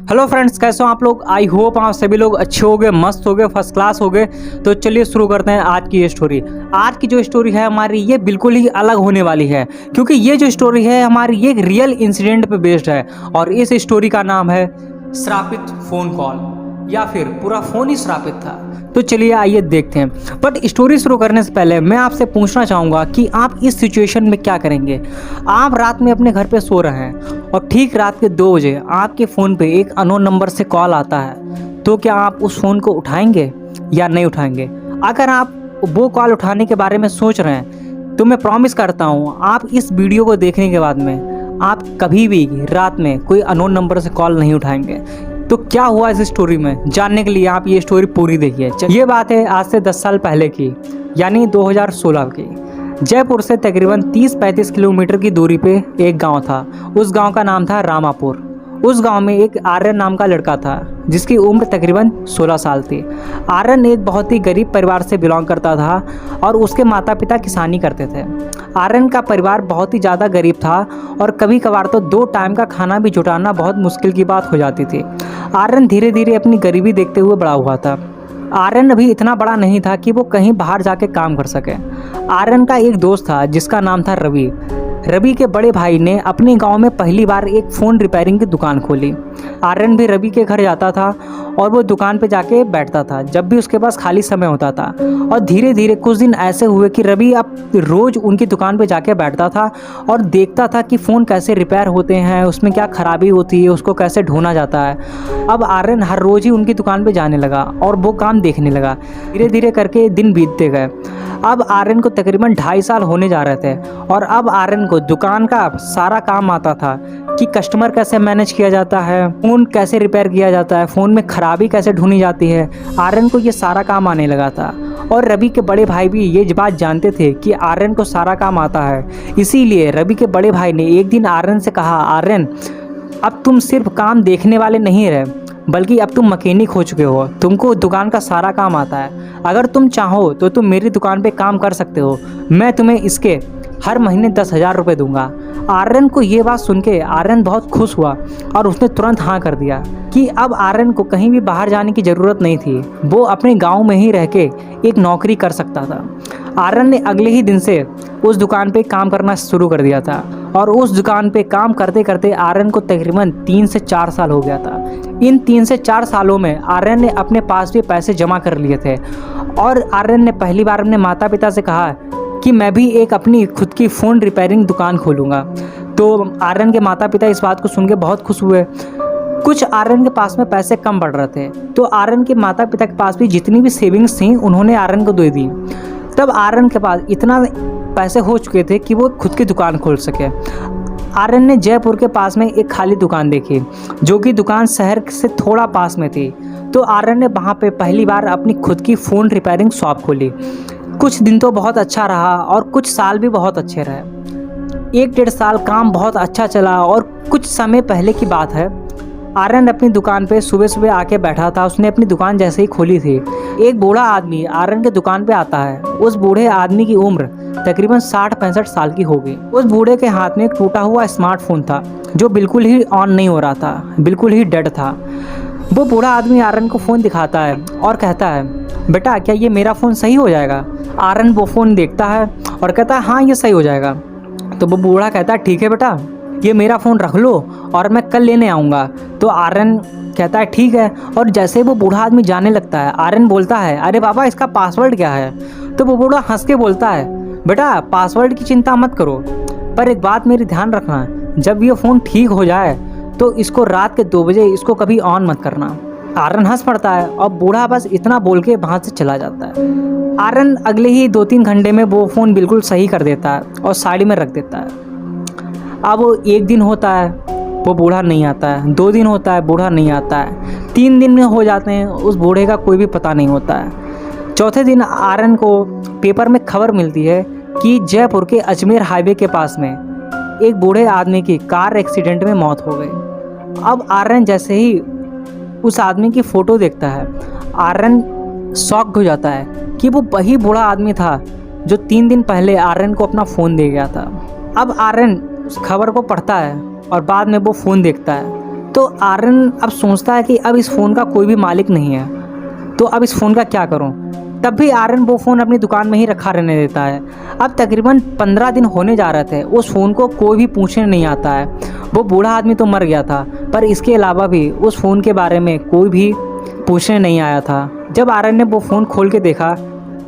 Hello friends, कैसे हो आप लोग। आई होप आप सभी लोग अच्छे हो गए, मस्त हो गए, फर्स्ट क्लास हो गए। तो चलिए शुरू करते हैं आज की ये स्टोरी। आज की जो स्टोरी है हमारी, ये बिल्कुल ही अलग होने वाली है, क्योंकि ये जो स्टोरी है हमारी ये एक रियल इंसिडेंट पे बेस्ड है। और इस स्टोरी का नाम है श्रापित फ़ोन कॉल, या फिर पूरा फ़ोन ही श्रापित था। तो चलिए आइए देखते हैं। बट स्टोरी शुरू करने से पहले मैं आपसे पूछना चाहूँगा कि आप इस सिचुएशन में क्या करेंगे। आप रात में अपने घर पे सो रहे हैं और ठीक रात के 2 बजे आपके फ़ोन पे एक अननोन नंबर से कॉल आता है, तो क्या आप उस फ़ोन को उठाएंगे या नहीं उठाएंगे। अगर आप वो कॉल उठाने के बारे में सोच रहे हैं तो मैं प्रॉमिस करता हूँ आप इस वीडियो को देखने के बाद में आप कभी भी रात में कोई अननोन नंबर से कॉल नहीं उठाएंगे। तो क्या हुआ इस स्टोरी में, जानने के लिए आप ये स्टोरी पूरी देखिए। ये बात है आज से 10 साल पहले की, यानी 2016 की। जयपुर से तकरीबन 30-35 किलोमीटर की दूरी पे एक गांव था। उस गांव का नाम था रामापुर। उस गांव में एक आर्यन नाम का लड़का था जिसकी उम्र तकरीबन 16 साल थी। आर्यन एक बहुत ही गरीब परिवार से बिलोंग करता था और उसके माता पिता किसानी करते थे। आर्यन का परिवार बहुत ही ज़्यादा गरीब था और कभी कभार तो 2 टाइम का खाना भी जुटाना बहुत मुश्किल की बात हो जाती थी। आर्यन धीरे धीरे अपनी गरीबी देखते हुए बड़ा हुआ था। आर्यन अभी इतना बड़ा नहीं था कि वो कहीं बाहर जाके काम कर सके। आर्यन का एक दोस्त था जिसका नाम था रवि। रवि के बड़े भाई ने अपने गांव में पहली बार एक फ़ोन रिपेयरिंग की दुकान खोली। आर्यन भी रवि के घर जाता था और वो दुकान पे जाके बैठता था जब भी उसके पास खाली समय होता था। और धीरे धीरे कुछ दिन ऐसे हुए कि रवि अब रोज़ उनकी दुकान पे जाके बैठता था और देखता था कि फ़ोन कैसे रिपेयर होते हैं, उसमें क्या खराबी होती है, उसको कैसे ढूंढा जाता है। अब आर्यन हर रोज़ ही उनकी दुकान पे जाने लगा और वो काम देखने लगा। धीरे धीरे करके दिन बीतते गए। अब आर्यन को तकरीबन 2.5 साल होने जा रहे थे और अब आर्यन को दुकान का सारा काम आता था कि कस्टमर कैसे मैनेज किया जाता है, फ़ोन कैसे रिपेयर किया जाता है, फ़ोन में खराबी कैसे ढूंढी जाती है। आर्यन को ये सारा काम आने लगा था और रवि के बड़े भाई भी ये बात जानते थे कि आर्यन को सारा काम आता है। इसीलिए रवि के बड़े भाई ने एक दिन आर्यन से कहा, आर्यन अब तुम सिर्फ काम देखने वाले नहीं रहे बल्कि अब तुम मैकेनिक हो चुके हो, तुमको दुकान का सारा काम आता है। अगर तुम चाहो तो तुम मेरी दुकान पे काम कर सकते हो, मैं तुम्हें इसके हर महीने 10,000 रुपये दूंगा। आर्यन को ये बात सुन के आर्यन बहुत खुश हुआ और उसने तुरंत हाँ कर दिया कि अब आर्यन को कहीं भी बाहर जाने की ज़रूरत नहीं थी, वो अपने गांव में ही रह के एक नौकरी कर सकता था। आर्यन ने अगले ही दिन से उस दुकान पे काम करना शुरू कर दिया था और उस दुकान पे काम करते करते आर्यन को तकरीबन 3 से 4 साल हो गया था। इन 3 से 4 सालों में आर्यन ने अपने पास भी पैसे जमा कर लिए थे और आर्यन ने पहली बार अपने माता पिता से कहा कि मैं भी एक अपनी खुद की फ़ोन रिपेयरिंग दुकान खोलूँगा। तो आर्यन के माता पिता इस बात को सुन के बहुत खुश हुए। कुछ आर्यन के पास में पैसे कम पड़ रहे थे तो आर्यन के माता पिता के पास भी जितनी भी सेविंग्स थी उन्होंने आर्यन को दे दी। तब आर्यन के पास इतना पैसे हो चुके थे कि वो खुद की दुकान खोल सके। आर्यन ने जयपुर के पास में एक खाली दुकान देखी जो कि दुकान शहर से थोड़ा पास में थी। तो आर्यन ने वहाँ पे पहली बार अपनी खुद की फ़ोन रिपेयरिंग शॉप खोली। कुछ दिन तो बहुत अच्छा रहा और कुछ साल भी बहुत अच्छे रहे। 1-1.5 साल काम बहुत अच्छा चला और कुछ समय पहले की बात है, आर्यन अपनी दुकान पे सुबह सुबह आके बैठा था। उसने अपनी दुकान जैसे ही खोली थी, एक बूढ़ा आदमी आर्यन के दुकान पे आता है। उस बूढ़े आदमी की उम्र तकरीबन 60-65 साल की होगी। उस बूढ़े के हाथ में एक टूटा हुआ स्मार्टफोन था जो बिल्कुल ही ऑन नहीं हो रहा था, बिल्कुल ही डेड था। वो बूढ़ा आदमी आर्यन को फ़ोन दिखाता है और कहता है, बेटा क्या ये मेरा फ़ोन सही हो जाएगा। आर्यन वो फ़ोन देखता है और कहता है, हाँ ये सही हो जाएगा। तो वो बूढ़ा कहता है, ठीक है बेटा ये मेरा फ़ोन रख लो और मैं कल लेने आऊँगा। तो आर्यन कहता है ठीक है। और जैसे वो बूढ़ा आदमी जाने लगता है आर्यन बोलता है, अरे बाबा इसका पासवर्ड क्या है। तो वो बूढ़ा हंस के बोलता है, बेटा पासवर्ड की चिंता मत करो, पर एक बात मेरी ध्यान रखना, जब ये फ़ोन ठीक हो जाए तो इसको रात के 2 बजे इसको कभी ऑन मत करना। आर्यन हंस पड़ता है और बूढ़ा बस इतना बोल के वहाँ से चला जाता है। आर्यन अगले ही 2-3 घंटे में वो फ़ोन बिल्कुल सही कर देता है और साड़ी में रख देता है। अब 1 दिन होता है वो बूढ़ा नहीं आता है, 2 दिन होता है बूढ़ा नहीं आता है, 3 दिन में हो जाते हैं, उस बूढ़े का कोई भी पता नहीं होता है। चौथे दिन आर्यन को पेपर में खबर मिलती है कि जयपुर के अजमेर हाईवे के पास में एक बूढ़े आदमी की कार एक्सीडेंट में मौत हो गई। अब आर्यन जैसे ही उस आदमी की फ़ोटो देखता है आर्यन शॉक हो जाता है कि वो वही बूढ़ा आदमी था जो 3 दिन पहले आर्यन को अपना फ़ोन दे गया था। अब आर्यन उस खबर को पढ़ता है और बाद में वो फ़ोन देखता है तो आर्यन अब सोचता है कि अब इस फ़ोन का कोई भी मालिक नहीं है, तो अब इस फ़ोन का क्या करूं। तब भी आर्यन वो फ़ोन अपनी दुकान में ही रखा रहने देता है। अब तकरीबन 15 दिन होने जा रहे थे, उस फ़ोन को कोई भी पूछने नहीं आता है। वो बूढ़ा आदमी तो मर गया था, पर इसके अलावा भी उस फ़ोन के बारे में कोई भी पूछने नहीं आया था। जब आर्यन ने वो फ़ोन खोल के देखा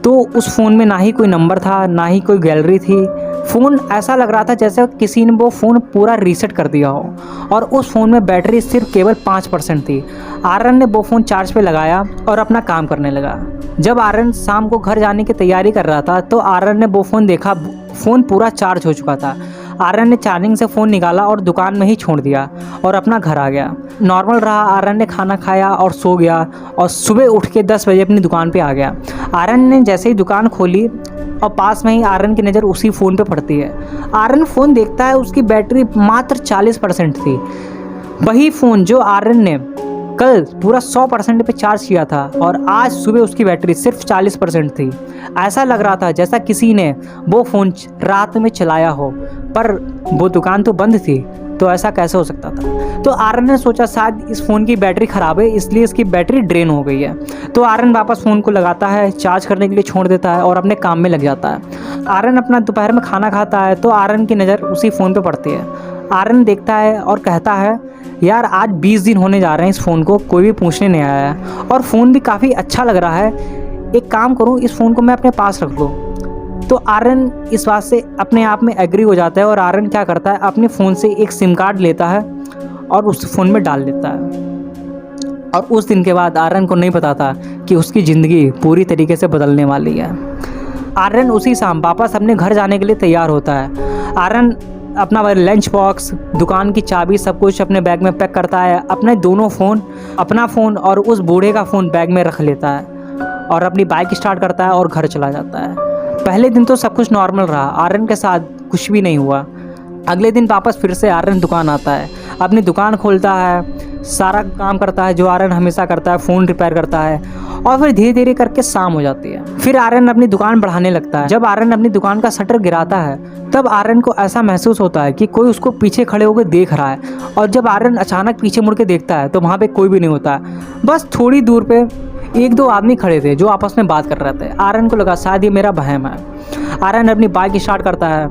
तो उस फ़ोन में ना ही कोई नंबर था, ना ही कोई गैलरी थी। फ़ोन ऐसा लग रहा था जैसे किसी ने वो फ़ोन पूरा रीसेट कर दिया हो, और उस फ़ोन में बैटरी सिर्फ केवल 5% थी। आर्यन ने वो फ़ोन चार्ज पे लगाया और अपना काम करने लगा। जब आर्यन शाम को घर जाने की तैयारी कर रहा था तो आर्यन ने वो फ़ोन देखा, फ़ोन पूरा चार्ज हो चुका था। आर्यन ने चार्जिंग से फ़ोन निकाला और दुकान में ही छोड़ दिया और अपना घर आ गया। नॉर्मल रहा, आर्यन ने खाना खाया और सो गया, और सुबह उठ के 10 बजे अपनी दुकान पे आ गया। आर्यन ने जैसे ही दुकान खोली और पास में ही आर्यन की नज़र उसी फ़ोन पे पड़ती है। आर्यन फ़ोन देखता है, उसकी बैटरी मात्र 40% थी। वही फ़ोन जो आर्यन ने कल पूरा 100% पे चार्ज किया था, और आज सुबह उसकी बैटरी सिर्फ 40% थी। ऐसा लग रहा था जैसा किसी ने वो फ़ोन रात में चलाया हो, पर वो दुकान तो बंद थी, तो ऐसा कैसे हो सकता था। तो आर्यन ने सोचा शायद इस फ़ोन की बैटरी ख़राब है, इसलिए इसकी बैटरी ड्रेन हो गई है। तो आर्यन वापस फ़ोन को लगाता है, चार्ज करने के लिए छोड़ देता है और अपने काम में लग जाता है। आर्यन अपना दोपहर में खाना खाता है तो आर्यन की नज़र उसी फ़ोन पर पड़ती है। आर्यन देखता है और कहता है, यार आज 20 दिन होने जा रहे हैं इस फ़ोन को, कोई भी पूछने नहीं आया है, और फ़ोन भी काफ़ी अच्छा लग रहा है। एक काम करूँ, इस फ़ोन को मैं अपने पास रख लूँ। तो आर्यन इस बात से अपने आप में एग्री हो जाता है, और आर्यन क्या करता है, अपने फ़ोन से एक सिम कार्ड लेता है और उस फ़ोन में डाल देता है। और उस दिन के बाद आर्यन को नहीं पता था कि उसकी ज़िंदगी पूरी तरीके से बदलने वाली है। आर्यन उसी शाम वापस अपने घर जाने के लिए तैयार होता है। आर्यन अपना लंच बॉक्स, दुकान की चाबी, सब कुछ अपने बैग में पैक करता है। अपने दोनों फ़ोन, अपना फ़ोन और उस बूढ़े का फ़ोन बैग में रख लेता है और अपनी बाइक स्टार्ट करता है और घर चला जाता है। पहले दिन तो सब कुछ नॉर्मल रहा, आर्यन के साथ कुछ भी नहीं हुआ। अगले दिन वापस फिर से आर्यन दुकान आता है, अपनी दुकान खोलता है, सारा काम करता है जो आर्यन हमेशा करता है, फ़ोन रिपेयर करता है, और फिर धीरे धीरे करके शाम हो जाती है। फिर आर्यन अपनी दुकान बढ़ाने लगता है। जब आर्यन अपनी दुकान का शटर गिराता है तब आर्यन को ऐसा महसूस होता है कि कोई उसको पीछे खड़े होकर देख रहा है, और जब आर्यन अचानक पीछे मुड़ के देखता है तो वहाँ पे कोई भी नहीं होता। बस थोड़ी दूर पे 1-2 आदमी खड़े थे जो आपस में बात कर रहे थे। आर्यन को लगा शायद ये मेरा वहम है। आर्यन अपनी बाइक स्टार्ट करता है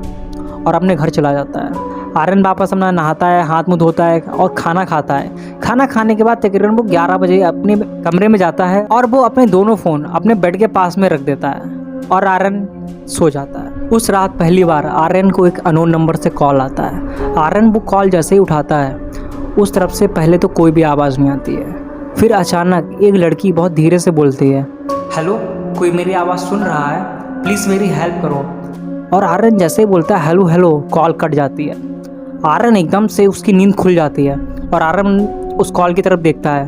और अपने घर चला जाता है। आर्यन वापस अपना नहाता है, हाथ मुंह धोता है और खाना खाता है। खाना खाने के बाद तकरीबन वो 11 बजे अपने कमरे में जाता है और वो अपने दोनों फ़ोन अपने बेड के पास में रख देता है और आर्यन सो जाता है। उस रात पहली बार आर्यन को एक अननोन नंबर से कॉल आता है। आर्यन वो कॉल जैसे ही उठाता है, उस तरफ से पहले तो कोई भी आवाज़ नहीं आती है। फिर अचानक एक लड़की बहुत धीरे से बोलती है, हेलो, कोई मेरी आवाज़ सुन रहा है? प्लीज़ मेरी हेल्प करो। और आर्यन जैसे ही बोलता है हेलो हेलो, कॉल कट जाती है। आर्यन एकदम से उसकी नींद खुल जाती है और आर्यन उस कॉल की तरफ देखता है।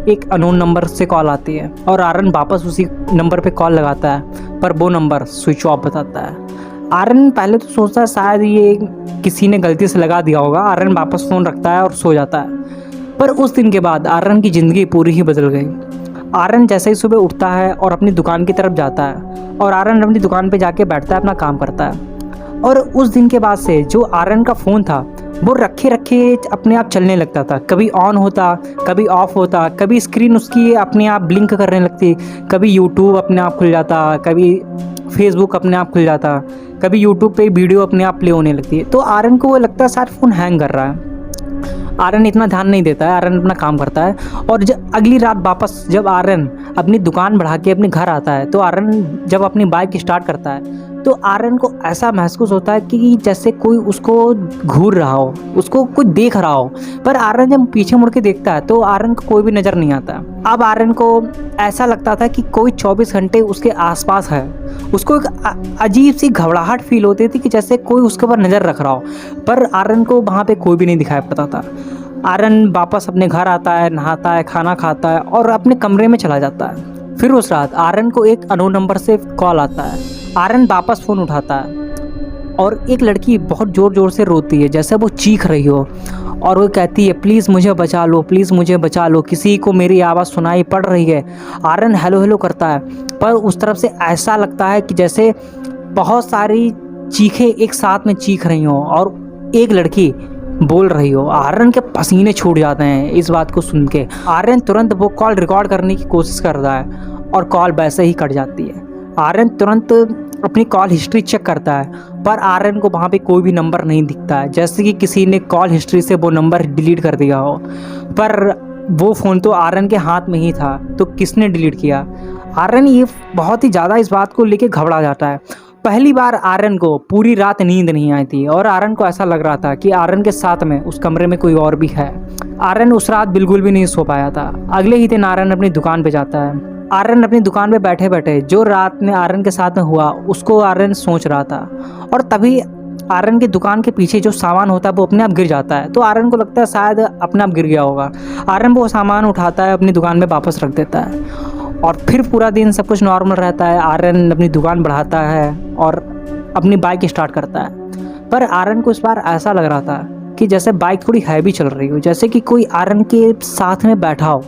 एक अननोन नंबर से कॉल आती है और आर्यन वापस उसी नंबर पे कॉल लगाता है, पर वो नंबर स्विच ऑफ बताता है। आर्यन पहले तो सोचता है शायद ये किसी ने गलती से लगा दिया होगा। आर्यन वापस फ़ोन रखता है और सो जाता है। पर उस दिन के बाद आर्यन की ज़िंदगी पूरी ही बदल गई। आर्यन जैसे ही सुबह उठता है और अपनी दुकान की तरफ जाता है, और आर्यन अपनी दुकान पे जाके बैठता है, अपना काम करता है। और उस दिन के बाद से जो आर्यन का फ़ोन था वो रखे रखे अपने आप चलने लगता था। कभी ऑन होता, कभी ऑफ होता, कभी स्क्रीन उसकी अपने आप ब्लिंक करने लगती, कभी यूट्यूब अपने आप खुल जाता, कभी फेसबुक अपने आप खुल जाता, कभी यूट्यूब पे वीडियो अपने आप प्ले होने लगती है। तो आर्यन को वो लगता है शायद फ़ोन हैंग कर रहा है। आर्यन इतना ध्यान नहीं देता है, आर्यन अपना काम करता है। और अगली रात वापस जब आर्यन अपनी दुकान बढ़ा के अपने घर आता है, तो आर्यन जब अपनी बाइक स्टार्ट करता है तो आर्यन को ऐसा महसूस होता है कि जैसे कोई उसको घूर रहा हो, उसको कुछ देख रहा हो। पर आर्यन जब पीछे मुड़ के देखता है तो आर्यन को कोई भी नज़र नहीं आता। अब आर्यन को ऐसा लगता था कि कोई 24 घंटे उसके आसपास है। उसको एक अजीब सी घबराहट फील होती थी कि जैसे कोई उसके ऊपर नज़र रख रहा हो, पर आर्यन को वहाँ पे कोई भी नहीं दिखाई पड़ता था। आर्यन वापस अपने घर आता है, नहाता है, खाना खाता है और अपने कमरे में चला जाता है। फिर उस रात आर्यन को एक अननोन नंबर से कॉल आता है। आर्यन वापस फ़ोन उठाता है और एक लड़की बहुत ज़ोर ज़ोर से रोती है, जैसे वो चीख रही हो, और वो कहती है प्लीज़ मुझे बचा लो, प्लीज़ मुझे बचा लो, किसी को मेरी आवाज़ सुनाई पड़ रही है। आर्यन हेलो हेलो करता है, पर उस तरफ से ऐसा लगता है कि जैसे बहुत सारी चीखें एक साथ में चीख रही हों, और एक लड़की बोल रही हो। आर्यन के पसीने छूट जाते हैं इस बात को सुन के। आर्यन तुरंत वो कॉल रिकॉर्ड करने की कोशिश करता है और कॉल वैसे ही कट जाती है। आर्यन तुरंत अपनी कॉल हिस्ट्री चेक करता है पर आर्यन को वहाँ पे कोई भी नंबर नहीं दिखता है, जैसे कि किसी ने कॉल हिस्ट्री से वो नंबर डिलीट कर दिया हो। पर वो फ़ोन तो आर्यन के हाथ में ही था, तो किसने डिलीट किया? आर्यन ये बहुत ही ज़्यादा इस बात को लेके घबरा जाता है। पहली बार आर्यन को पूरी रात नींद नहीं आई थी और आर्यन को ऐसा लग रहा था कि आर्यन के साथ में उस कमरे में कोई और भी है। आर्यन उस रात बिल्कुल भी नहीं सो पाया था। अगले ही दिन आर्यन अपनी दुकान पे जाता है। आर्यन अपनी दुकान पे बैठे बैठे जो रात में आर्यन के साथ में हुआ उसको आर्यन सोच रहा था और तभी आर्यन की दुकान के पीछे जो सामान होता है वो अपने आप गिर जाता है। तो आर्यन को लगता है शायद अपने आप गिर गया होगा। आर्यन वो सामान उठाता है, अपनी दुकान में वापस रख देता है और फिर पूरा दिन सब कुछ नॉर्मल रहता है। आर्यन अपनी दुकान बढ़ाता है और अपनी बाइक स्टार्ट करता है। पर आर्यन को इस बार ऐसा लग रहा था कि जैसे बाइक थोड़ी हैवी चल रही हो, जैसे कि कोई आर्यन के साथ में बैठा हो।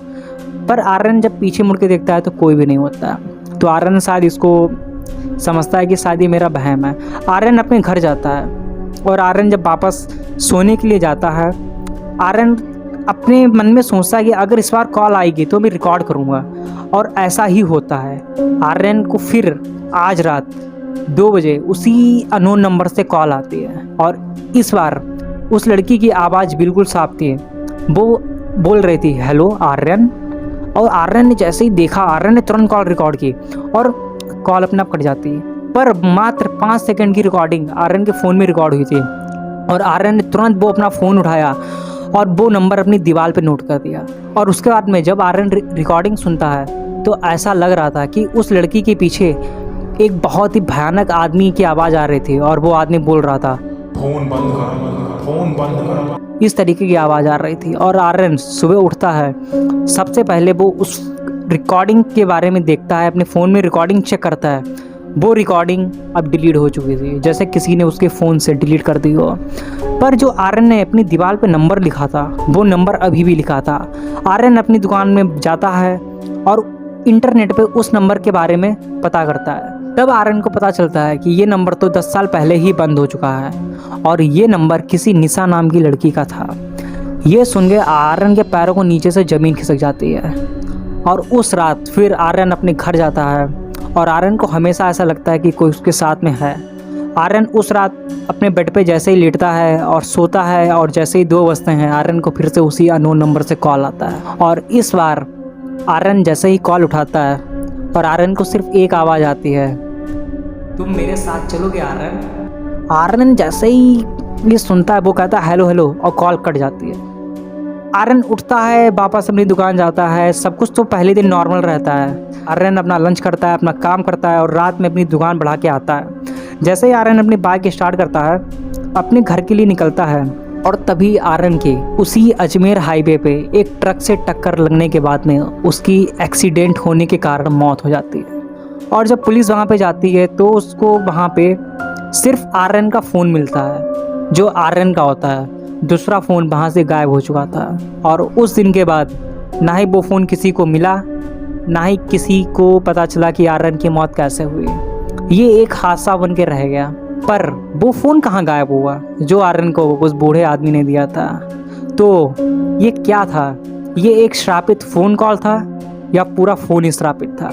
पर आर्यन जब पीछे मुड़ के देखता है तो कोई भी नहीं होता। तो आर्यन शायद इसको समझता है कि शायद ये मेरा वहम है। आर्यन अपने घर जाता है और आर्यन जब वापस सोने के लिए जाता है, आर्यन अपने मन में सोचता है कि अगर इस बार कॉल आएगी तो मैं रिकॉर्ड करूँगा, और ऐसा ही होता है। आर्यन को फिर आज रात 2 बजे उसी अननोन नंबर से कॉल आती है और इस बार उस लड़की की आवाज़ बिल्कुल साफ थी। वो बोल रही थी, हेलो आर्यन। और आर्यन ने जैसे ही देखा, आर्यन ने तुरंत कॉल रिकॉर्ड की और कॉल अपने आप कट जाती है। पर मात्र 5 सेकंड की रिकॉर्डिंग आर्यन के फ़ोन में रिकॉर्ड हुई थी और आर्यन ने तुरंत वो अपना फ़ोन उठाया और वो नंबर अपनी दीवार पे नोट कर दिया। और उसके बाद में जब आर्यन रिकॉर्डिंग सुनता है तो ऐसा लग रहा था कि उस लड़की के पीछे एक बहुत ही भयानक आदमी की आवाज़ आ रही थी और वो आदमी बोल रहा था, फ़ोन बंद कर, फ़ोन बंद कर। इस तरीके की आवाज़ आ रही थी। और आर्यन सुबह उठता है, सबसे पहले वो उस रिकॉर्डिंग के बारे में देखता है, अपने फ़ोन में रिकॉर्डिंग चेक करता है। वो रिकॉर्डिंग अब डिलीट हो चुकी थी, जैसे किसी ने उसके फ़ोन से डिलीट कर दी हो। पर जो आर्यन ने अपनी दीवार पे नंबर लिखा था वो नंबर अभी भी लिखा था। आर्यन अपनी दुकान में जाता है और इंटरनेट पे उस नंबर के बारे में पता करता है। तब आर्यन को पता चलता है कि ये नंबर तो 10 साल पहले ही बंद हो चुका है और ये नंबर किसी निशा नाम की लड़की का था। ये सुन के आर्यन के पैरों को नीचे से ज़मीन खिसक जाती है और उस रात फिर आर्यन अपने घर जाता है और आर्यन को हमेशा ऐसा लगता है कि कोई उसके साथ में है। आर्यन उस रात अपने बेड पे जैसे ही लेटता है और सोता है और जैसे ही 2 बजते हैं आर्यन को फिर से उसी अननोन नंबर से कॉल आता है। और इस बार आर्यन जैसे ही कॉल उठाता है और आर्यन को सिर्फ एक आवाज़ आती है, तुम मेरे साथ चलोगे आर्यन? आर्यन जैसे ही ये सुनता है वो कहता है हेलो हेलो और कॉल कट जाती है। आर्यन उठता है, वापस अपनी दुकान जाता है। सब कुछ तो पहले दिन नॉर्मल रहता है। आर्यन अपना लंच करता है, अपना काम करता है और रात में अपनी दुकान बढ़ा के आता है। जैसे ही आर्यन अपनी बाइक स्टार्ट करता है, अपने घर के लिए निकलता है और तभी आर्यन के उसी अजमेर हाईवे पे एक ट्रक से टक्कर लगने के बाद में उसकी एक्सीडेंट होने के कारण मौत हो जाती है। और जब पुलिस वहाँ पे जाती है तो उसको वहाँ पे सिर्फ आर्यन का फ़ोन मिलता है जो आर्यन का होता है। दूसरा फ़ोन वहाँ से गायब हो चुका था और उस दिन के बाद ना ही वो फ़ोन किसी को मिला, ना ही किसी को पता चला कि आर्यन की मौत कैसे हुई। ये एक हादसा बन के रह गया। पर वो फ़ोन कहाँ गायब हुआ जो आर्यन को उस बूढ़े आदमी ने दिया था? तो ये क्या था? ये एक श्रापित फ़ोन कॉल था या पूरा फ़ोन ही श्रापित था?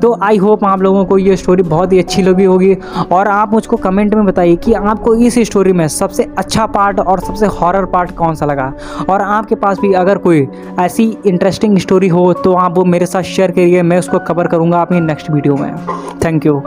तो आई होप आप लोगों को ये स्टोरी बहुत ही अच्छी लगी होगी और आप मुझको कमेंट में बताइए कि आपको इस स्टोरी में सबसे अच्छा पार्ट और सबसे हॉरर पार्ट कौन सा लगा। और आपके पास भी अगर कोई ऐसी इंटरेस्टिंग स्टोरी हो तो आप वो मेरे साथ शेयर करिए, मैं उसको कवर करूँगा अपनी नेक्स्ट वीडियो में। Thank you.